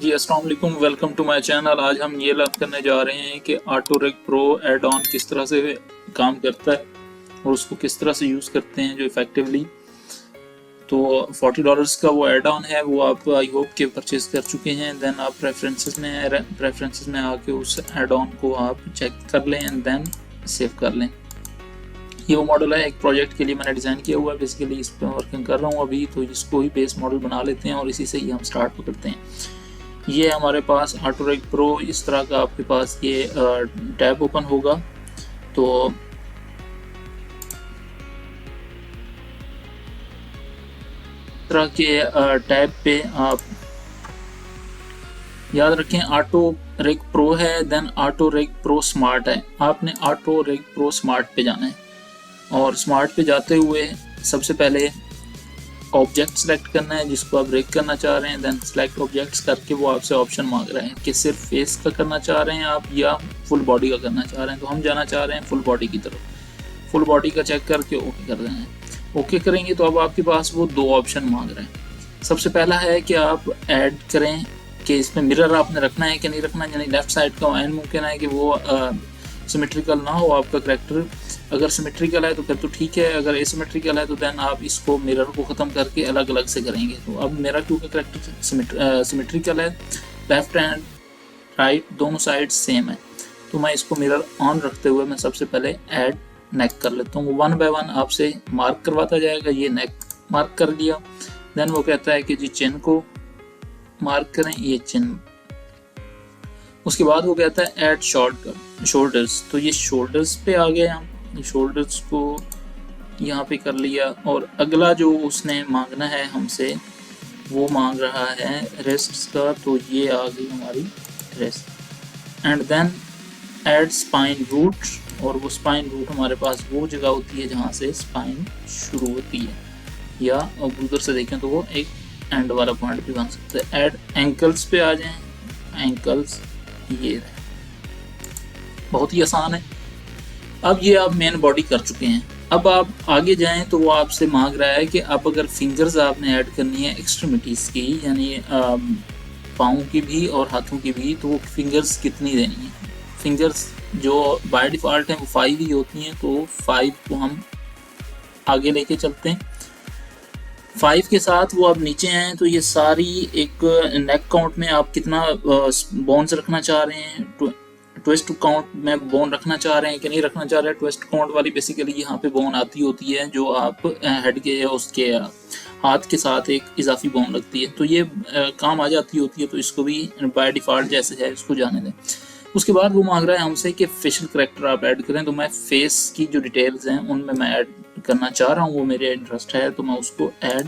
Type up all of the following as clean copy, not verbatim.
जी अस्सलाम वालेकुम, welcome to my channel. आज हम ये लर्न करने जा रहे हैं कि ऑटोरेक प्रो एड ऑन किस तरह से काम करता है और उसको किस तरह से यूज़ करते हैं जो इफ़ेक्टिवली। तो $40 का वो एड ऑन है, वो आप आई होप के परचेज़ कर चुके हैं। देन आप प्रेफरेंसेस में आके उस एड ऑन को आप चेक कर लें एंड देन सेव कर लें। ये वो मॉडल है, एक प्रोजेक्ट के लिए मैंने डिज़ाइन किया हुआ है, बेसिकली इस पर वर्किंग कर रहा हूँ अभी। तो इसको ही बेस मॉडल बना लेते हैं और इसी से ही हम स्टार्ट करते हैं। ये हमारे पास ऑटोरेक प्रो, इस तरह का आपके पास ये टैब ओपन होगा। तो तरह के टैब पे आप याद रखें ऑटोरेक प्रो है, देन ऑटोरेक प्रो स्मार्ट है। आपने ऑटोरेक प्रो स्मार्ट पे जाना है और स्मार्ट पे जाते हुए सबसे पहले ऑब्जेक्ट सेलेक्ट करना है जिसको आप ब्रेक करना चाह रहे हैं। देन सेलेक्ट ऑब्जेक्ट्स करके वो आपसे ऑप्शन मांग रहे हैं कि सिर्फ फेस का करना चाह रहे हैं आप या फुल बॉडी का करना चाह रहे हैं। तो हम जाना चाह रहे हैं फुल बॉडी की तरफ। फुल बॉडी का चेक करके ओके कर रहे हैं। ओके करेंगे तो अब आपके पास वो दो ऑप्शन मांग रहे हैं। सबसे पहला है कि आप ऐड करें कि इसमें मिरर आपने रखना है कि नहीं रखना, यानी लेफ्ट साइड का एन मुमकिन है कि वो सिमेट्रिकल ना हो आपका करेक्टर। अगर सिमेट्रिकल है तो फिर तो ठीक है, अगर एसिमेट्रिकल है तो देन आप इसको मिरर को ख़त्म करके अलग अलग से करेंगे। तो अब मेरा क्योंकि करेक्टर सिमेट्रिकल है, लेफ्ट एंड राइट दोनों साइड सेम है, तो मैं इसको मिरर ऑन रखते हुए मैं सबसे पहले ऐड नेक कर लेता हूँ। वन बाय वन आपसे मार्क करवाता जाएगा। ये नेक मार्क कर लिया। देन वो कहता है कि जी चिन को मार्क करें, ये चिन। उसके बाद वो कहता है ऐड शोल्डर्स, तो ये शोल्डर्स पे आ गए हम। शोल्डर्स को यहाँ पे कर लिया और अगला जो उसने मांगना है हमसे वो मांग रहा है रेस्ट्स का, तो ये आ गई हमारी rest. And then add spine root, और वो स्पाइन रूट हमारे पास वो जगह होती है जहाँ से स्पाइन शुरू होती है, या अब उधर से देखें तो वो एक एंड वाला पॉइंट भी बन सकता है। ऐड एंकल्स पे आ जाएं। एंकल्स ये बहुत ही आसान है। अब ये आप मेन बॉडी कर चुके हैं। अब आप आगे जाएं तो वो आपसे मांग रहा है कि अब अगर फिंगर्स आपने ऐड करनी है एक्सट्रीमिटीज़ की, यानी पाँव की भी और हाथों की भी, तो वो फिंगर्स कितनी देनी है। फिंगर्स जो बाय डिफ़ॉल्ट हैं वो 5 ही होती हैं, तो 5 को हम आगे लेके चलते हैं। 5 के साथ वो अब नीचे हैं, तो ये सारी एक नेक काउंट में आप कितना बोन्स रखना चाह रहे हैं, ट्विस्ट काउंट में बोन रखना चाह रहे हैं कि नहीं रखना चाह रहे हैं। ट्विस्ट काउंट वाली बेसिकली यहाँ पे बोन आती होती है जो आप हेड के या उसके हाथ के साथ एक इजाफी बोन लगती है, तो ये काम आ जाती होती है। तो इसको भी बाय डिफ़ॉल्ट जैसे है इसको जाने दें। उसके बाद वो मांग रहा है हमसे कि फेशियल करेक्टर आप ऐड करें, तो मैं फेस की जो डिटेल्स हैं उनमें मैं ऐड करना चाह रहा हूँ, वो मेरे इंटरेस्ट है, तो मैं उसको ऐड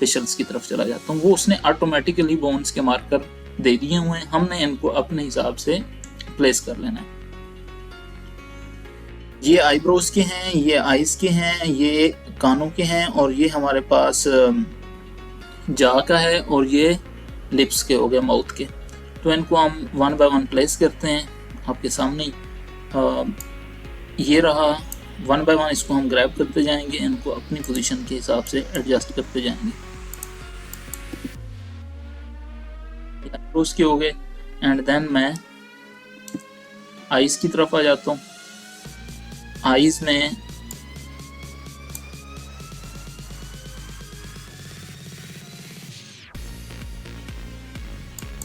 फेशियल्स की तरफ चला जाता हूँ। वो उसने ऑटोमेटिकली बोन्स के मार्कर दे दिए हुए हैं, हमने इनको अपने हिसाब से प्लेस कर लेना है। ये आईब्रोज के हैं, ये आईज के हैं, ये कानों के हैं, और ये हमारे पास जा का है, और ये लिप्स के हो गए, माउथ के। तो इनको हम वन बाय वन प्लेस करते हैं आपके सामने। ये रहा वन बाय वन, इसको हम ग्रैब करते जाएंगे, इनको अपनी पोजीशन के हिसाब से एडजस्ट करते जाएंगे। आईब्रोज के हो गए एंड देन मैं आईज की तरफ आ जाता हूँ। आईज में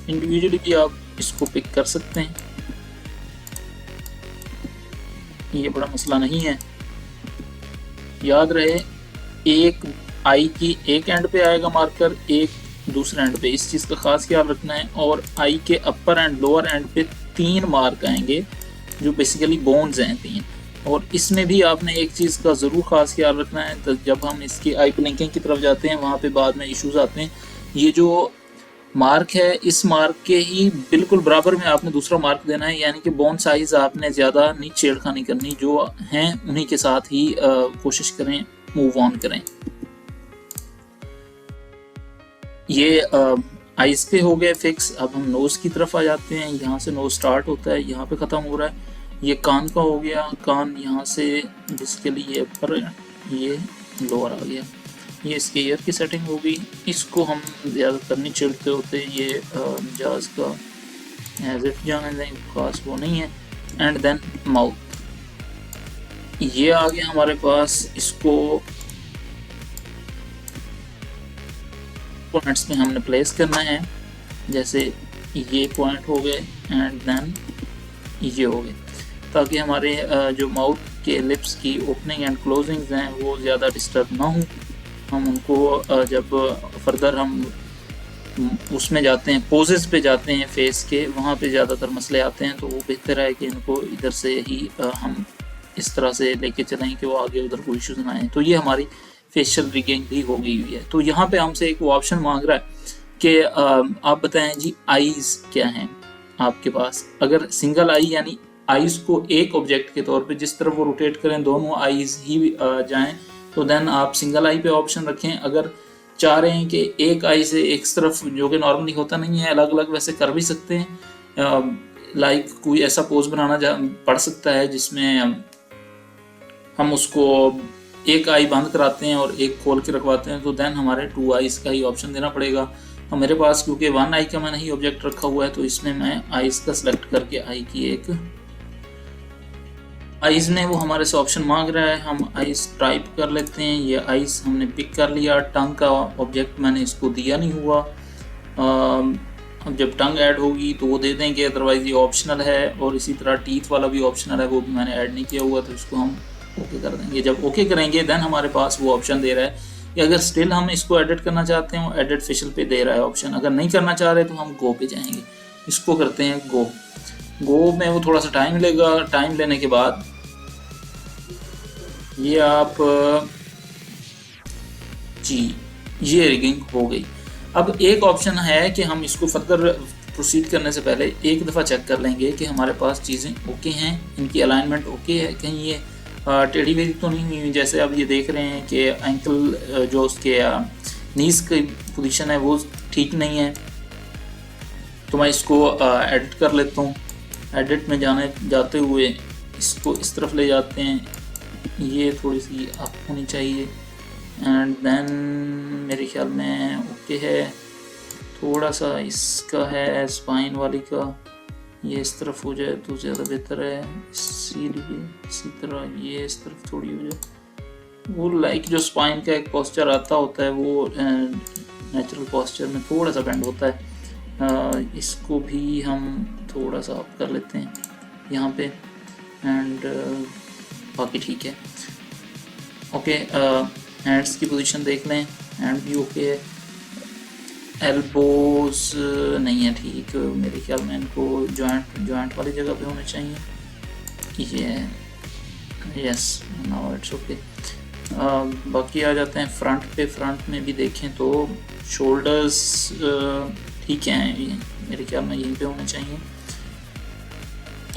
इंडिविजुअली भी आप इसको पिक कर सकते हैं, ये बड़ा मसला नहीं है। याद रहे एक आई की एक एंड पे आएगा मार्कर, एक दूसरे एंड पे, इस चीज़ का खास ख्याल रखना है। और आई के अपर एंड लोअर एंड पे 3 मार्क आएंगे जो बेसिकली बोन्स हैं 3। और इसमें भी आपने एक चीज़ का ज़रूर ख़ास ख्याल रखना है, तो जब हम इसकी आई ब्लिंकिंग की तरफ जाते हैं वहाँ पे बाद में इश्यूज आते हैं। ये जो मार्क है, इस मार्क के ही बिल्कुल बराबर में आपने दूसरा मार्क देना है, यानी कि बोन साइज़ आपने ज़्यादा नहीं छेड़खानी करनी, जो हैं उन्हीं के साथ ही कोशिश करें मूव ऑन करें। ये आइज पे हो गए फिक्स। अब हम नोज़ की तरफ आ जाते हैं। यहाँ से नोज़ स्टार्ट होता है, यहाँ पे ख़त्म हो रहा है। ये कान का हो गया, कान यहाँ से बेसिकली ये ऊपर, ये लोअर आ गया। ये इसके ईयर की सेटिंग होगी। इसको हम ज़्यादातर नहीं चिड़ते होते, ये जहाज़ का एज इट जाने दें, खास वो नहीं है। एंड देन माउथ, ये आ गया हमारे पास। इसको पॉइंट्स में हमने प्लेस करना है, जैसे ये पॉइंट हो गए एंड देन ये हो गए, ताकि हमारे जो माउथ के लिप्स की ओपनिंग एंड क्लोजिंग्स हैं वो ज़्यादा डिस्टर्ब ना हो। हम उनको जब फर्दर हम उसमें जाते हैं, पोजेस पे जाते हैं फेस के, वहाँ पे ज़्यादातर मसले आते हैं, तो वो बेहतर है कि इनको इधर से ही हम इस तरह से लेके चलें कि वो आगे उधर कोई इशूज़ ना आए। तो ये हमारी फेशियल रिगिंग भी हो गई हुई है। तो यहाँ पे हमसे एक वो ऑप्शन मांग रहा है कि आप बताएं जी आईज़ क्या हैं आपके पास। अगर सिंगल आई यानी आईज़ को एक ऑब्जेक्ट के तौर पे जिस तरफ वो रोटेट करें दोनों आईज़ ही जाएं, तो देन आप सिंगल आई पे ऑप्शन रखें। अगर चाह रहे हैं कि एक आई से एक तरफ, जो कि नॉर्मली होता नहीं है, अलग अलग वैसे कर भी सकते हैं। लाइक कोई ऐसा पोज बनाना पड़ सकता है जिसमें हम उसको एक आई बंद कराते हैं और एक खोल के रखवाते हैं, तो देन हमारे 2 आईज का ही ऑप्शन देना पड़ेगा। तो मेरे पास क्योंकि 1 आई का मैंने ही ऑब्जेक्ट रखा हुआ है, तो इसमें मैं आईज का सिलेक्ट करके आई की एक आईज में वो हमारे से ऑप्शन मांग रहा है, हम आईज टाइप कर लेते हैं। ये आईज हमने पिक कर लिया। टंग का ऑब्जेक्ट मैंने इसको दिया नहीं हुआ। अब जब टंग ऐड होगी तो वो दे देंगे, अदरवाइज ये ऑप्शनल है। और इसी तरह टीथ वाला भी ऑप्शनल है, वो भी मैंने ऐड नहीं किया हुआ, तो इसको हम ओके कर देंगे। जब ओके करेंगे देन हमारे पास वो ऑप्शन दे रहा है कि अगर स्टिल हम इसको एडिट करना चाहते हैं, वो एडिट फेशियल पे दे रहा है ऑप्शन। अगर नहीं करना चाह रहे तो हम गो पे जाएंगे। इसको करते हैं गो में वो थोड़ा सा टाइम लेगा। टाइम लेने के बाद ये आप जी ये रिगिंग हो गई। अब एक ऑप्शन है कि हम इसको फर्दर प्रोसीड करने से पहले एक दफ़ा चेक कर लेंगे कि हमारे पास चीज़ें ओके हैं, इनकी अलाइनमेंट ओके है, कहीं ये टेढ़ी मेढ़ी तो नहीं हुई। जैसे अब ये देख रहे हैं कि एंकल जो उसके नीज़ की पोजीशन है वो ठीक नहीं है। तो मैं इसको एडिट कर लेता हूँ। एडिट में जाते हुए इसको इस तरफ ले जाते हैं, ये थोड़ी सी अप होनी चाहिए एंड देन मेरे ख्याल में ओके है। थोड़ा सा इसका है स्पाइन वाली का, ये इस तरफ हो जाए तो ज़्यादा बेहतर है। इसीलिए इसी तरह ये इस तरफ थोड़ी हो जाए। वो लाइक जो स्पाइन का एक पोस्चर आता होता है वो नेचुरल पोस्चर में थोड़ा सा बेंड होता है। इसको भी हम थोड़ा सा अप कर लेते हैं यहाँ पे एंड बाकी ठीक है। ओके, हैंड्स की पोजीशन देख लें, हैंड भी ओके है। एल्बोज नहीं है ठीक, मेरे ख्याल में इनको जॉइंट वाली जगह पे होने चाहिए। ये यस, नाउ इट्स ओके। बाकी आ जाते हैं फ्रंट पे। फ्रंट में भी देखें तो शोल्डर्स ठीक हैं, मेरे ख्याल में यहीं पे होने चाहिए।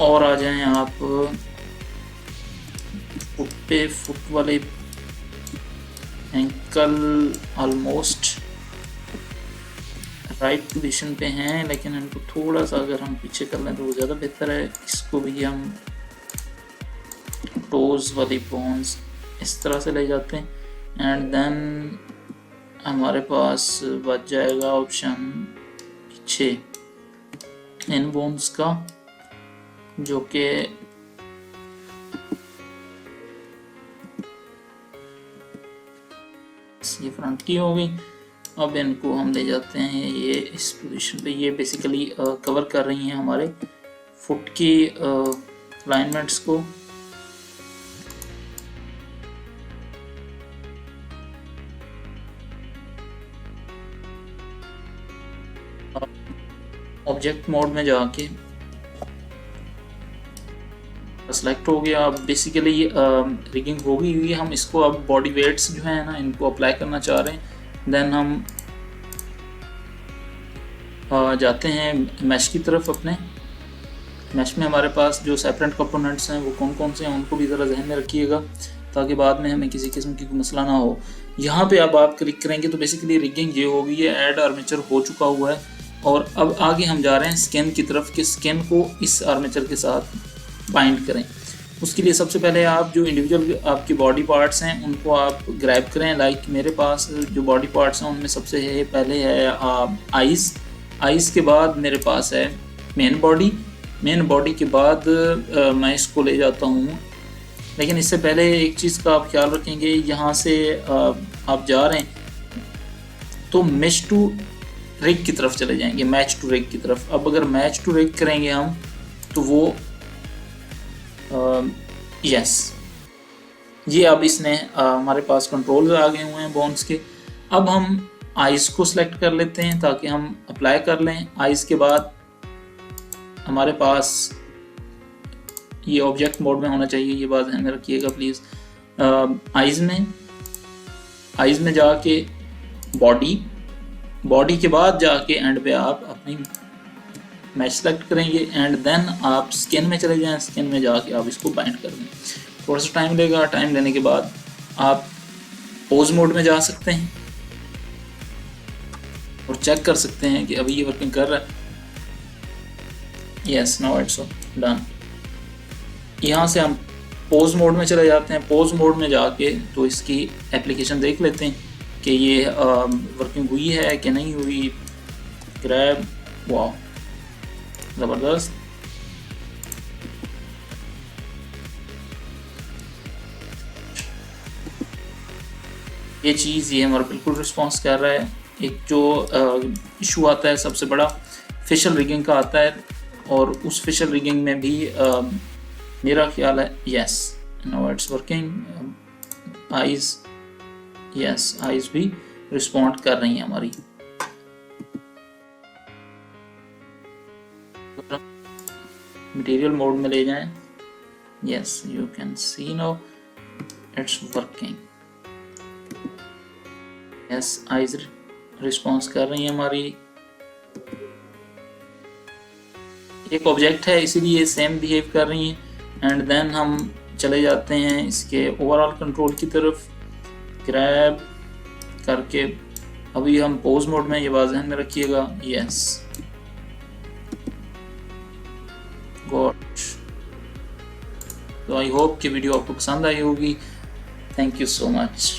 और आ जाएं आप फुट पे, फुट वाले एंकल ऑलमोस्ट राइट पोजीशन पे हैं, लेकिन इनको थोड़ा सा अगर हम पीछे कर लें तो वो ज़्यादा बेहतर है। इसको भी हम टोज वाली बोन्स इस तरह से ले जाते हैं एंड देन हमारे पास बच जाएगा ऑप्शन पीछे इन बोन्स का, जो कि ये फ्रंट की हो गई। अब इनको हम ले जाते हैं ये इस पोजीशन पे। ये बेसिकली कवर कर रही हैं हमारे फुट की अलाइनमेंट्स को। ऑब्जेक्ट मोड में जाके सेलेक्ट हो गया। अब बेसिकली रिगिंग हो गई हुई है। हम इसको अब बॉडी वेट्स जो है ना, इनको अप्लाई करना चाह रहे हैं। देन हम जाते हैं मैश की तरफ। अपने मैश में हमारे पास जो सेपरेट कंपोनेंट्स हैं वो कौन कौन से हैं, उनको भी ज़रा जहन में रखिएगा ताकि बाद में हमें किसी किस्म की कोई मसला ना हो। यहाँ पे अब आप क्लिक करेंगे तो बेसिकली रिगिंग ये हो गई है, ऐड आर्मेचर हो चुका हुआ है। और अब आगे हम जा रहे हैं स्किन की तरफ कि स्किन को इस आर्मेचर के साथ बाइंड करें। उसके लिए सबसे पहले आप जो इंडिविजुअल आपकी बॉडी पार्ट्स हैं उनको आप ग्रैब करें। लाइक मेरे पास जो बॉडी पार्ट्स हैं उनमें सबसे पहले है आइज़ के बाद मेरे पास है मेन बॉडी के बाद मैं इसको ले जाता हूँ। लेकिन इससे पहले एक चीज़ का आप ख्याल रखेंगे, यहाँ से आप जा रहे हैं तो मैच टू रिग की तरफ चले जाएंगे, मैच टू रिग की तरफ। अब अगर मैच टू रिग करेंगे हम तो वो यस ये अब इसने हमारे पास कंट्रोल्स आ गए हुए हैं बोन्स के। अब हम आइज़ को सिलेक्ट कर लेते हैं ताकि हम अप्लाई कर लें। आइज़ के बाद हमारे पास ये ऑब्जेक्ट मोड में होना चाहिए, ये बात ध्यान में रखिएगा प्लीज़। आइज़ में जाके बॉडी के बाद जाके एंड पे आप अपनी मैच सेलेक्ट करेंगे एंड देन आप स्किन में चले जाएं। स्किन में जाके आप इसको बाइंड कर दें। थोड़ा सा टाइम लेगा। टाइम लेने के बाद आप पोज मोड में जा सकते हैं और चेक कर सकते हैं कि अभी ये वर्किंग कर रहा है। Yes, now it's done. यहाँ से हम पोज मोड में चले जाते हैं। पोज मोड में जाके तो इसकी एप्लीकेशन देख लेते हैं कि ये वर्किंग हुई है कि नहीं हुई। ग्रैब, वाह ज़बरदस्त। ये चीज़ ये हमारा बिल्कुल रिस्पॉन्स कर रहा है। एक जो इशू आता है सबसे बड़ा फेशियल रिगिंग का आता है, और उस फेशियल रिगिंग में भी मेरा ख्याल है yes now it's working. Eyes, yes eyes भी रिस्पॉन्ड कर रही हैं हमारी। मटेरियल मोड में ले जाएं। Yes you can see now it's working. Yes eyes response कर रही है हमारी। एक ऑब्जेक्ट है इसीलिए सेम बिहेव कर रही हैं। एंड देन हम चले जाते हैं इसके ओवरऑल कंट्रोल की तरफ, ग्रैब करके। अभी हम पोज मोड में, ये बात ध्यान में रखिएगा। Yes God. तो आई होप कि वीडियो आपको पसंद आई होगी। Thank you so much.